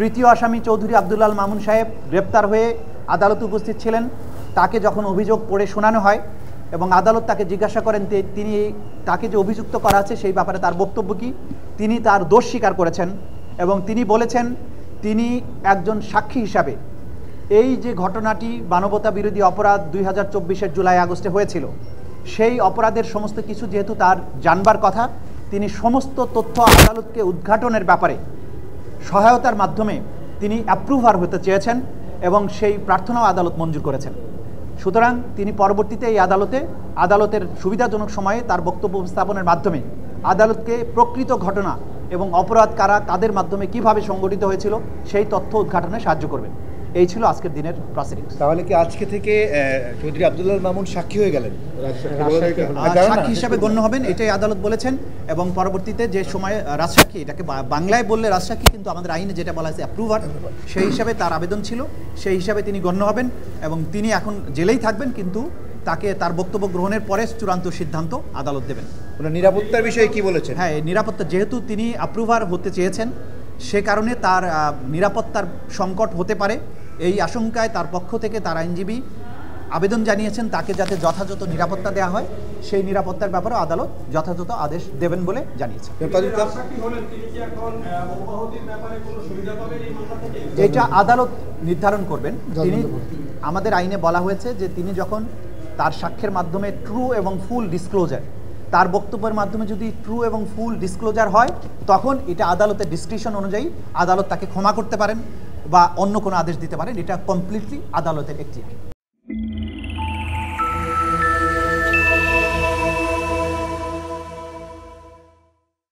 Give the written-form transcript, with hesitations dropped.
তৃতীয় আসামি চৌধুরী আব্দুল আল মামুন সাহেব গ্রেপ্তার হয়ে আদালতে উপস্থিত ছিলেন। তাকে যখন অভিযোগ পড়ে শোনানো হয় এবং আদালত তাকে জিজ্ঞাসা করেন তিনি তাকে যে অভিযুক্ত করা আছে সেই ব্যাপারে তার বক্তব্য কি, তিনি তার দোষ স্বীকার করেছেন এবং তিনি বলেছেন তিনি একজন সাক্ষী হিসাবে এই যে ঘটনাটি মানবতা বিরোধী অপরাধ 2024-এর জুলাই আগস্টে হয়েছিল সেই অপরাধের সমস্ত কিছু যেহেতু তার জানবার কথা, তিনি সমস্ত তথ্য আদালতকে উদ্ঘাটনের ব্যাপারে সহায়তার মাধ্যমে তিনি অ্যাপ্রুভার হতে চেয়েছেন এবং সেই প্রার্থনাও আদালত মঞ্জুর করেছেন। সুতরাং তিনি পরবর্তীতে এই আদালতের সুবিধাজনক সময়ে তার বক্তব্য উপস্থাপনের মাধ্যমে আদালতকে প্রকৃত ঘটনা এবং অপরাধ কাদের মাধ্যমে কিভাবে সংগঠিত হয়েছিল সেই তথ্য উদ্ঘাটনে সাহায্য করবেন। এই ছিল আজকের দিনের প্রসিডিংস। তাহলে কি আজকে থেকে চৌধুরী আব্দুল আল মামুন সাক্ষী হয়ে গেলেন, সাক্ষী হিসাবে গণ্য হবেন, এটাই আদালত বলেছেন। এবং পরবর্তীতে যে সময় রাজসাক্ষী, এটাকে বাংলায় বললে রাজসাক্ষী, কিন্তু আমাদের আইনে যেটা বলা হয়েছে অ্যাপ্রুভার, সেই হিসাবে তার আবেদন ছিল, সেই হিসাবে তিনি গণ্য হবেন এবং তিনি এখন জেলেই থাকবেন, কিন্তু তাকে তার বক্তব্য গ্রহণের পরে চূড়ান্ত সিদ্ধান্ত আদালত দেবেন। নিরাপত্তার বিষয়ে কি বলেছেন? হ্যাঁ, নিরাপত্তা, যেহেতু তিনি অ্যাপ্রুভার হতে চেয়েছেন সে কারণে তার নিরাপত্তার সংকট হতে পারে, এই আশঙ্কায় তার পক্ষ থেকে তার আইনজীবী আবেদন জানিয়েছেন তাকে যাতে যথাযথ নিরাপত্তা দেওয়া হয়, সেই নিরাপত্তার ব্যাপারে আদালত যথাযথ আদেশ দেবেন বলে জানিয়েছেন। এটা আদালত নির্ধারণ করবেন। তিনি, আমাদের আইনে বলা হয়েছে যে তিনি যখন তার সাক্ষ্যের মাধ্যমে ট্রু এবং ফুল ডিসক্লোজার, তার বক্তব্যের মাধ্যমে যদি ট্রু এবং ফুল ডিসক্লোজার হয় তখন এটা আদালতের ডিসক্রিশন অনুযায়ী আদালত তাকে ক্ষমা করতে পারেন বা অন্য কোনো আদেশ দিতে পারেন। এটা কমপ্লিটলি আদালতের একটি